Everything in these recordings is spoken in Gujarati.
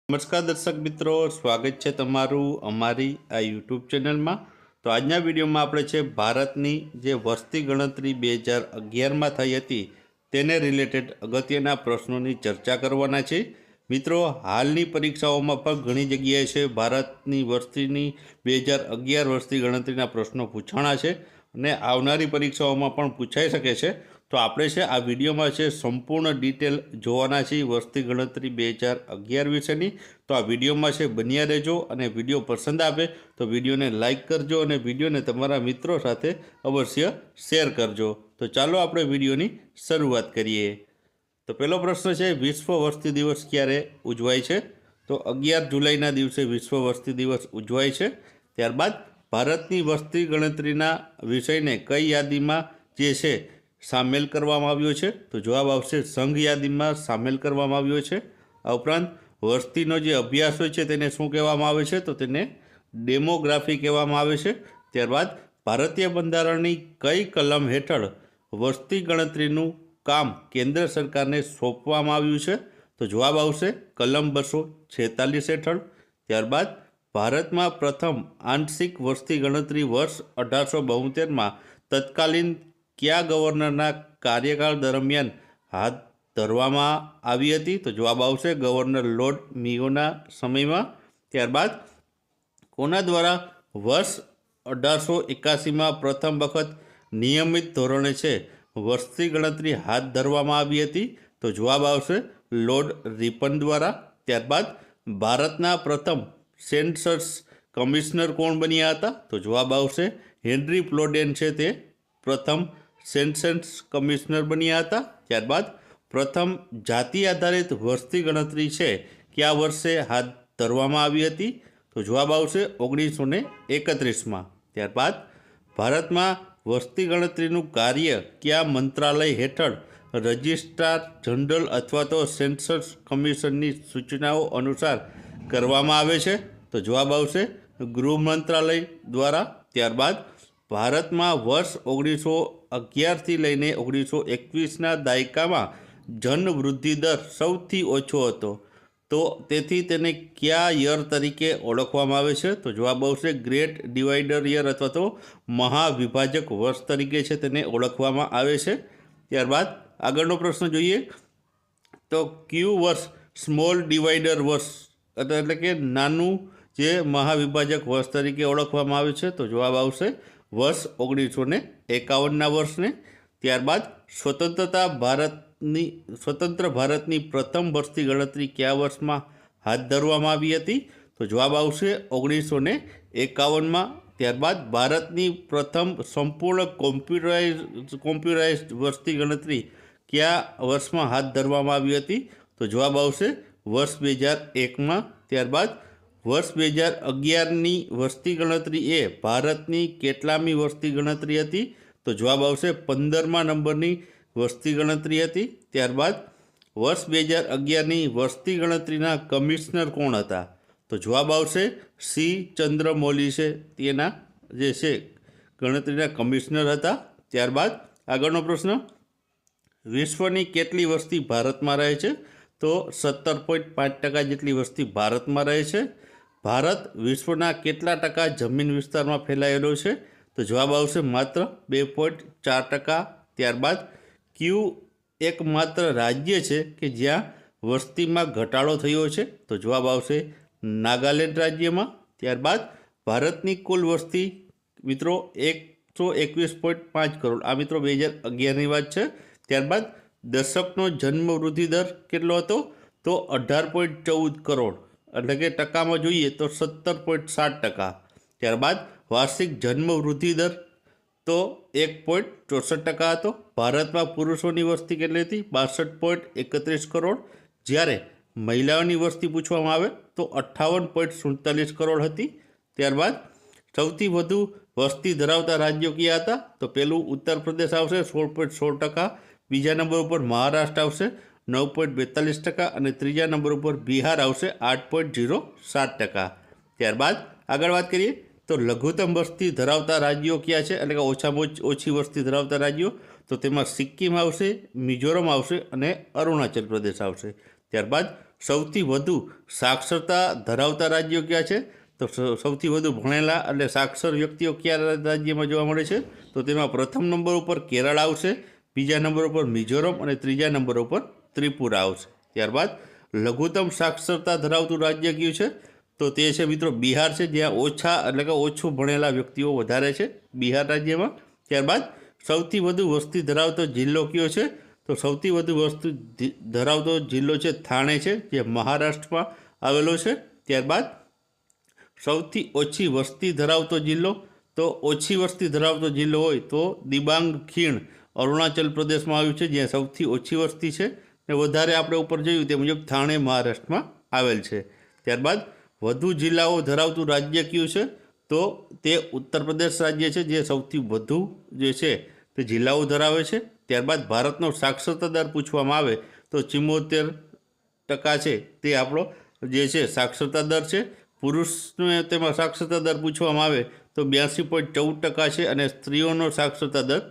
નમસ્કાર દર્શક મિત્રો, સ્વાગત છે તમારું અમારી આ યુટ્યુબ ચેનલમાં। તો આજના વિડીયોમાં આપણે છે ભારતની જે વસ્તી ગણતરી 2011માં થઈ હતી તેને રિલેટેડ અગત્યના પ્રશ્નોની ચર્ચા કરવાના છે। મિત્રો, હાલની પરીક્ષાઓમાં પણ ઘણી જગ્યાએ છે ભારતની વસ્તીની 2011 વસ્તી ગણતરીના પ્રશ્નો પૂછાણા છે અને આવનારી પરીક્ષાઓમાં પણ પૂછાઈ શકે છે। તો આપણે છે આ વિડીયોમાં છે સંપૂર્ણ ડિટેલ જોવાના છીએ વસ્તી ગણતરી 2011 વિશેની। તો આ વિડીયોમાં છે બન્યા રહેજો અને વિડીયો પસંદ આવે તો વિડીયોને લાઇક કરજો અને વિડીયોને તમારા મિત્રો સાથે અવશ્ય શેર કરજો। તો ચાલો આપણે વિડીયોની શરૂઆત કરીએ। તો પહેલો પ્રશ્ન છે, વિશ્વ વસ્તી દિવસ ક્યારે ઉજવાય છે? તો 11 જુલાઈના દિવસે વિશ્વ વસ્તી દિવસ ઉજવાય છે। ત્યારબાદ ભારતની વસ્તી ગણતરીના વિષયને કઈ યાદીમાં જે છે સામેલ કરવામાં આવ્યો છે? તો જવાબ આવશે સંઘ યાદીમાં સામેલ કરવામાં આવ્યો છે। આ ઉપરાંત વસ્તીનો જે અભ્યાસ હોય છે તેને શું કહેવામાં આવે છે? તો તેને ડેમોગ્રાફી કહેવામાં આવે છે। ત્યારબાદ ભારતીય બંધારણની કઈ કલમ હેઠળ વસ્તી ગણતરીનું કામ કેન્દ્ર સરકારને સોંપવામાં આવ્યું છે? તો જવાબ આવશે કલમ 246 હેઠળ। ત્યારબાદ ભારતમાં પ્રથમ આંશિક વસ્તી ગણતરી વર્ષ 1872માં તત્કાલીન કયા ગવર્નરના કાર્યકાળ દરમિયાન હાથ ધરવામાં આવી હતી? તો જવાબ આવશે ગવર્નર લોર્ડ મિયોના સમયમાં। ત્યારબાદ કોના દ્વારા વર્ષ 1881માં પ્રથમ વખત નિયમિત ધોરણે છે વસ્તી ગણતરી હાથ ધરવામાં આવી હતી? તો જવાબ આવશે લોર્ડ રિપન દ્વારા। ત્યારબાદ ભારતના પ્રથમ સેન્સસ કમિશનર કોણ બન્યા હતા? તો જવાબ આવશે હેનરી પ્લોડેન છે તે પ્રથમ સેન્સસ કમિશનર બન્યા હતા। ત્યારબાદ પ્રથમ જાતિ આધારિત વસ્તી ગણતરી છે કયા વર્ષે હાથ ધરવામાં આવી હતી? તો જવાબ આવશે 1931માં। ત્યારબાદ ભારતમાં વસ્તી ગણતરીનું કાર્ય કયા મંત્રાલય હેઠળ રજિસ્ટ્રાર જનરલ અથવા તો સેન્સસ કમિશનની સૂચનાઓ અનુસાર કરવામાં આવે છે? તો જવાબ આવશે ગૃહ મંત્રાલય દ્વારા। ત્યારબાદ ભારતમાં વર્ષ 1911થી લઈને 1921ના દાયકામાં જન વૃદ્ધિ દર સૌથી ઓછો હતો, તો તેથી તેને કયા યર તરીકે ઓળખવામાં આવે છે? તો જવાબ આવશે ગ્રેટ ડિવાઈડર યર અથવા તો મહાવિભાજક વર્ષ તરીકે છે તેને ઓળખવામાં આવે છે। ત્યારબાદ આગળનો પ્રશ્ન જોઈએ તો કયું વર્ષ સ્મોલ ડિવાઈડર વર્ષ એટલે કે નાનું જે મહાવિભાજક વર્ષ તરીકે ઓળખવામાં આવે છે? તો જવાબ આવશે વર્ષ 1951ના વર્ષને। ત્યારબાદ સ્વતંત્ર ભારતની પ્રથમ વસ્તી ગણતરી કયા વર્ષમાં હાથ ધરવામાં આવી હતી? તો જવાબ આવશે 1951માં। ત્યારબાદ ભારતની પ્રથમ સંપૂર્ણ કોમ્પ્યુટરાઇઝ્ડ વસ્તી ગણતરી કયા વર્ષમાં હાથ ધરવામાં આવી હતી? તો જવાબ આવશે વર્ષ 2001માં। ત્યારબાદ વર્ષ 2011ની વસ્તી ગણતરી એ ભારતની કેટલામી વસ્તી ગણતરી હતી? તો જવાબ આવશે 15મા નંબરની વસ્તી ગણતરી હતી। ત્યારબાદ વર્ષ 2011ની વસ્તી ગણતરીના કમિશનર કોણ હતા? તો જવાબ આવશે સી ચંદ્રમૌલી છે તેના જે છે ગણતરીના કમિશનર હતા। ત્યારબાદ આગળનો પ્રશ્ન, વિશ્વની કેટલી વસ્તી ભારતમાં રહે છે? તો 17.5% જેટલી વસ્તી ભારતમાં રહે છે। ભારત વિશ્વના કેટલા ટકા જમીન વિસ્તારમાં ફેલાયેલો છે? તો જવાબ આવશે માત્ર 2.4%। ત્યારબાદ કયું એકમાત્ર રાજ્ય છે કે જ્યાં વસ્તીમાં ઘટાડો થયો છે? તો જવાબ આવશે નાગાલેન્ડ રાજ્યમાં। ત્યારબાદ ભારતની કુલ વસ્તી મિત્રો 121.5 કરોડ, આ મિત્રો 2011ની વાત છે। ત્યારબાદ દશકનો જન્મ વૃદ્ધિ દર કેટલો હતો? તો 18.14 કરોડ, એટલે કે ટકામાં જોઈએ તો 17.7%। ત્યારબાદ વાર્ષિક જન્મ વૃદ્ધિ દર તો 1.64% હતો। ભારતમાં પુરુષોની વસ્તી કેટલી હતી? 62.31 કરોડ, જ્યારે મહિલાઓની વસ્તી પૂછવામાં આવે તો 58.47 કરોડ હતી। ત્યારબાદ સૌથી વધુ વસ્તી ધરાવતા રાજ્યો કયા હતા? તો પહેલું ઉત્તર પ્રદેશ આવશે 16.16%, બીજા નંબર ઉપર મહારાષ્ટ્ર આવશે 9.42% અને ત્રીજા નંબર ઉપર બિહાર આવશે 8.07%। ત્યારબાદ આગળ વાત કરીએ તો લઘુત્તમ વસ્તી ધરાવતા રાજ્યો કયા છે, એટલે કે ઓછામાં ઓછી વસ્તી ધરાવતા રાજ્યો? તો તેમાં સિક્કિમ આવશે, મિઝોરમ આવશે અને અરુણાચલ પ્રદેશ આવશે। ત્યારબાદ સૌથી વધુ સાક્ષરતા ધરાવતા રાજ્યો ક્યાં છે? તો સૌથી વધુ ભણેલા એટલે સાક્ષર વ્યક્તિઓ કયા રાજ્યમાં જોવા મળે છે? તો તેમાં પ્રથમ નંબર ઉપર કેરળ આવશે, બીજા નંબર ઉપર મિઝોરમ અને ત્રીજા નંબર ઉપર ત્રિપુરા આવશે. ત્યારબાદ લઘુત્તમ સાક્ષરતા ધરાવતું રાજ્ય કયું છે? તો તે છે મિત્રો બિહાર છે, જ્યાં ઓછા એટલે કે ઓછું ભણેલા વ્યક્તિઓ વધારે છે બિહાર રાજ્યમાં. ત્યારબાદ સૌથી વધુ વસ્તી ધરાવતો જિલ્લો કયો છે? તો સૌથી વધુ વસ્તી ધરાવતો જિલ્લો છે થાણે છે, જે મહારાષ્ટ્રમાં આવેલો છે. ત્યારબાદ સૌથી ઓછી વસ્તી ધરાવતો જિલ્લો, તો ઓછી વસ્તી ધરાવતો જિલ્લો હોય તો દિબાંગ ખીણ અરુણાચલ પ્રદેશમાં આવ્યું છે, જ્યાં સૌથી ઓછી વસ્તી છે. ને વધારે આપણે ઉપર જોયું તે મુજબ થાણે મહારાષ્ટ્રમાં આવેલ છે. ત્યારબાદ વધુ જિલ્લાઓ ધરાવતું રાજ્ય કયું છે? તો તે ઉત્તર પ્રદેશ રાજ્ય છે, જે સૌથી વધુ જે છે તે જિલ્લાઓ ધરાવે છે. ત્યારબાદ ભારતનો સાક્ષરતા દર પૂછવામાં આવે તો 74% છે તે આપણો જે છે સાક્ષરતા દર છે. પુરુષને તેમાં સાક્ષરતા દર પૂછવામાં આવે તો 82.14% છે અને સ્ત્રીઓનો સાક્ષરતા દર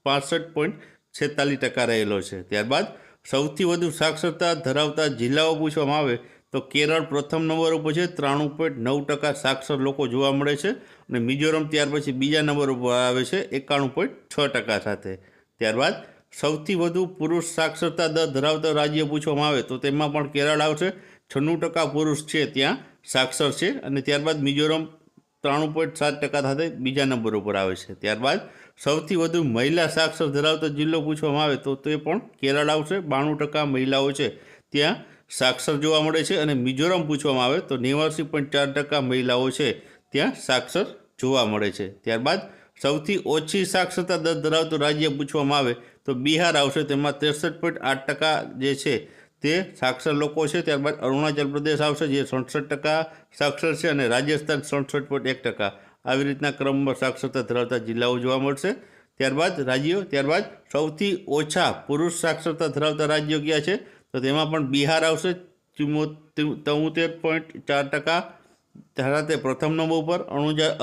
65.46% રહેલો છે. ત્યારબાદ સૌથી વધુ સાક્ષરતા ધરાવતા જિલ્લાઓ પૂછવામાં આવે તો કેરળ પ્રથમ નંબર ઉપર છે, 93.9% સાક્ષર લોકો જોવા મળે છે અને મિઝોરમ ત્યાર પછી બીજા નંબર ઉપર આવે છે 91.6% સાથે. ત્યારબાદ સૌથી વધુ પુરુષ સાક્ષરતા દર ધરાવતા રાજ્ય પૂછવામાં આવે તો તેમાં પણ કેરળ આવશે, 96% પુરુષ છે ત્યાં સાક્ષર છે અને ત્યારબાદ મિઝોરમ 93.7% સાથે બીજા નંબર ઉપર આવે છે. ત્યારબાદ સૌથી વધુ મહિલા સાક્ષર ધરાવતો જિલ્લો પૂછવામાં આવે તો તે પણ કેરળ આવશે, 92% મહિલાઓ છે ત્યાં સાક્ષર જોવા મળે છે અને મિઝોરમ પૂછવામાં આવે તો 89.4% મહિલાઓ છે ત્યાં સાક્ષર જોવા મળે છે. ત્યારબાદ સૌથી ઓછી સાક્ષરતા દર ધરાવતું રાજ્ય પૂછવામાં આવે તો બિહાર આવશે, તેમાં 63.8% જે છે તે સાક્ષર લોકો છે. ત્યારબાદ અરુણાચલ પ્રદેશ આવશે, જે 67% સાક્ષર છે અને રાજસ્થાન 67.1%. આવી રીતના ક્રમમાં સાક્ષરતા ધરાવતા જિલ્લાઓ જોવા મળશે. ત્યારબાદ સૌથી ઓછા પુરુષ સાક્ષરતા ધરાવતા રાજ્યો કયા છે? તો તેમાં પણ બિહાર આવશે, 73.4% સાથે પ્રથમ નંબર ઉપર,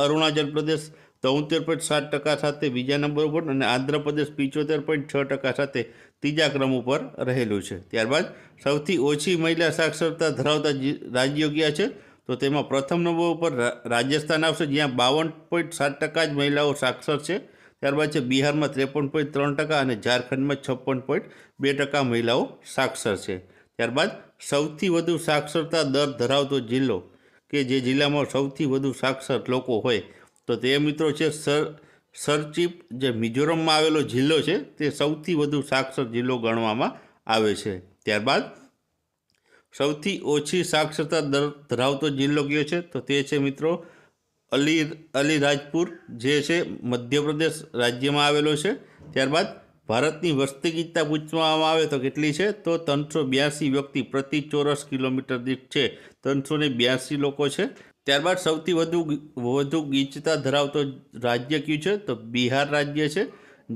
અરુણાચલ પ્રદેશ 73.7% સાથે બીજા નંબર ઉપર અને આંધ્રપ્રદેશ 75.6% સાથે ત્રીજા ક્રમ ઉપર રહેલું છે. ત્યારબાદ સૌથી ઓછી મહિલા સાક્ષરતા ધરાવતા રાજ્યો કયા છે? તો તેમાં પ્રથમ નંબર ઉપર રાજસ્થાન આવશે, જ્યાં 52.7% જ મહિલાઓ સાક્ષર છે. ત્યારબાદ છે બિહારમાં 53.3% અને ઝારખંડમાં 56.2% મહિલાઓ સાક્ષર છે. ત્યારબાદ સૌથી વધુ સાક્ષરતા દર ધરાવતો જિલ્લો કે જે જિલ્લામાં સૌથી વધુ સાક્ષર લોકો હોય તો તે મિત્રો છે સરચીપ, જે મિઝોરમમાં આવેલો જિલ્લો છે તે સૌથી વધુ સાક્ષર જિલ્લો ગણવામાં આવે છે. ત્યારબાદ સૌથી ઓછી સાક્ષરતા દર ધરાવતો જિલ્લો કયો છે? તો તે છે મિત્રો અલીરાજપુર, જે છે મધ્યપ્રદેશ રાજ્યમાં આવેલો છે. ત્યારબાદ ભારતની વસ્તી ગીચતા પૂછવામાં આવે તો કેટલી છે? તો 382 વ્યક્તિ પ્રતિ ચોરસ કિલોમીટર દીઠ છે, 382 લોકો છે. ત્યારબાદ સૌથી વધુ ગીચતા ધરાવતો રાજ્ય કયું છે? તો બિહાર રાજ્ય છે,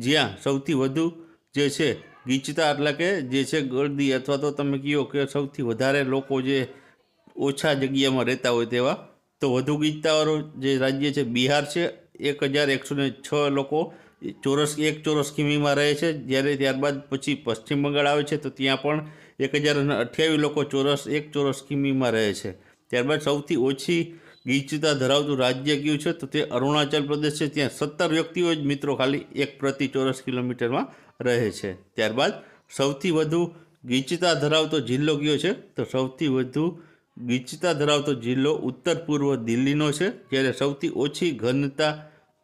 જ્યાં સૌથી વધુ જે છે ગીચતા એટલે કે જે છે ગળદી અથવા તો તમે કહો કે સૌથી વધારે લોકો જે ઓછા જગ્યામાં રહેતા હોય તેવા, તો વધુ ગીચતાવાળું જે રાજ્ય છે બિહાર છે. 1106 લોકો એક ચોરસ કિમીમાં રહે છે. જ્યારે ત્યારબાદ પછી પશ્ચિમ બંગાળ આવે છે તો ત્યાં પણ 1028 લોકો એક ચોરસ કિમીમાં રહે છે. ત્યારબાદ સૌથી ઓછી ગીચતા ધરાવતું રાજ્ય કયું છે? તો તે અરુણાચલ પ્રદેશ છે, ત્યાં 17 વ્યક્તિઓ જ મિત્રો ખાલી એક પ્રતિ ચોરસ કિલોમીટરમાં રહે છે. ત્યારબાદ સૌથી વધુ ગીચતા ધરાવતો જિલ્લો કયો છે? તો સૌથી વધુ ગીચતા ધરાવતો જિલ્લો ઉત્તર પૂર્વ દિલ્હીનો છે, જ્યારે સૌથી ઓછી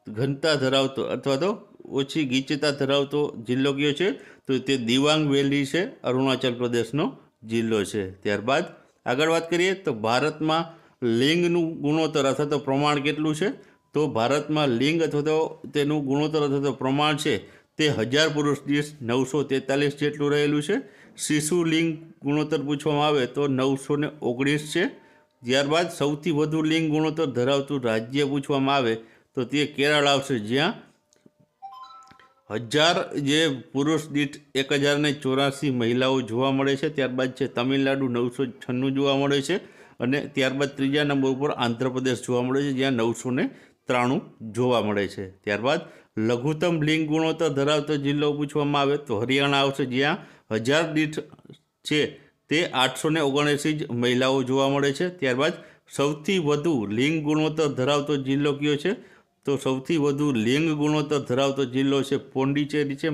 ઘનતા ધરાવતો અથવા તો ઓછી ગીચતા ધરાવતો જિલ્લો કયો છે? તો તે દિવાંગ વેલી છે, અરુણાચલ પ્રદેશનો જિલ્લો છે. ત્યારબાદ આગળ વાત કરીએ તો ભારતમાં લિંગનું ગુણોત્તર અથવા તો પ્રમાણ કેટલું છે? તો ભારતમાં લિંગ અથવા તો તેનું ગુણોત્તર અથવા તો પ્રમાણ છે તે 1000 પુરુષ દીઠ 943 જેટલું રહેલું છે. શિશુ લિંગ ગુણોત્તર પૂછવામાં આવે તો 919 છે. ત્યારબાદ સૌથી વધુ લિંગ ગુણોત્તર ધરાવતું રાજ્ય પૂછવામાં આવે તો તે કેરળ આવશે, જ્યાં 1000 જે પુરુષ દીઠ 1084 મહિલાઓ જોવા મળે છે. ત્યારબાદ છે તમિલનાડુ 996 જોવા મળે છે અને ત્યારબાદ ત્રીજા નંબર ઉપર આંધ્રપ્રદેશ જોવા મળે છે, જ્યાં 993 જોવા મળે છે. ત્યારબાદ લઘુત્તમ લિંગ ગુણોત્તર ધરાવતો જિલ્લો પૂછવામાં આવે તો હરિયાણા આવશે, જ્યાં 1000 દીઠ છે તે 879 જ મહિલાઓ જોવા મળે છે। ત્યારબાદ સૌથી વધુ લિંગ ગુણોત્તર ધરાવતો જિલ્લો કયો છે? તો સૌથી વધુ લિંગ ગુણોત્તર ધરાવતો જિલ્લો છે પોંડિચેરી છે।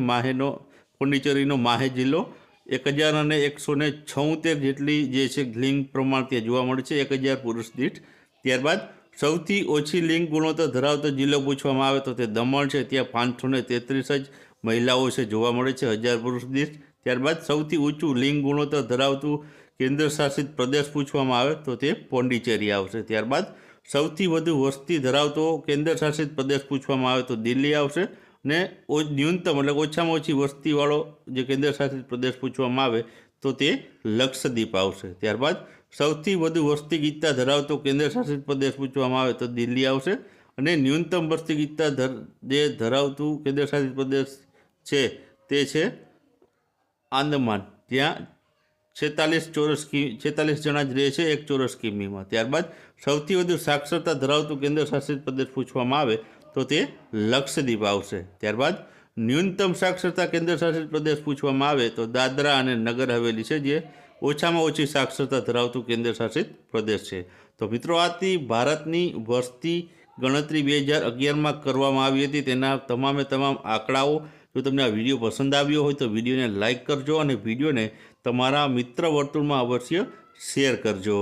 પોંડિચેરીનો માહે જિલ્લો 1176 જેટલી જે છે લિંગ પ્રમાણ ત્યાં જોવા મળે છે 1000 પુરુષ દીઠ। ત્યારબાદ સૌથી ઓછી લિંગ ગુણોત્તર ધરાવતો જિલ્લો પૂછવામાં આવે તો તે દમણ છે, ત્યાં 533 જ મહિલાઓ છે જોવા મળે છે 1000 પુરુષ દીઠ। ત્યારબાદ સૌથી ઊંચું લિંગ ગુણોત્તર ધરાવતું કેન્દ્ર શાસિત પ્રદેશ પૂછવામાં આવે તો તે પોંડિચેરી આવશે। ત્યારબાદ સૌથી વધુ વસ્તી ધરાવતો કેન્દ્ર શાસિત પ્રદેશ પૂછવામાં આવે તો દિલ્હી આવશે, ને ન્યૂનતમ એટલે ઓછામાં ઓછી વસ્તીવાળો જે કેન્દ્ર શાસિત પ્રદેશ પૂછવામાં આવે તો તે લક્ષદ્વીપ આવશે। ત્યારબાદ સૌથી વધુ વસ્તી ગીતતા ધરાવતો કેન્દ્ર શાસિત પ્રદેશ પૂછવામાં આવે તો દિલ્હી આવશે, અને ન્યૂનતમ વસ્તી ગીતતા જે ધરાવતું કેન્દ્ર શાસિત પ્રદેશ છે તે છે આંદમાન, જ્યાં 46 જણા જ રહે છે 1 ચોરસ કિમીમાં। ત્યારબાદ સૌથી વધુ સાક્ષરતા ધરાવતું કેન્દ્ર શાસિત પ્રદેશ પૂછવામાં આવે તો તે લક્ષદ્વીપ આવશે। ત્યારબાદ ન્યૂનતમ સાક્ષરતા કેન્દ્ર શાસિત પ્રદેશ પૂછવામાં આવે તો દાદરા અને નગર હવેલી છે, જે ઓછામાં ઓછી સાક્ષરતા ધરાવતું કેન્દ્ર શાસિત પ્રદેશ છે। તો મિત્રો, આથી ભારતની વસ્તી ગણતરી 2011માં કરવામાં આવી હતી તેના તમામે તમામ આંકડાઓ। જો તમને આ વિડીયો પસંદ આવ્યો હોય તો વિડીયોને લાઇક કરજો અને વિડીયોને તમારા મિત્ર વર્તુળમાં અવશ્ય શેર કરજો।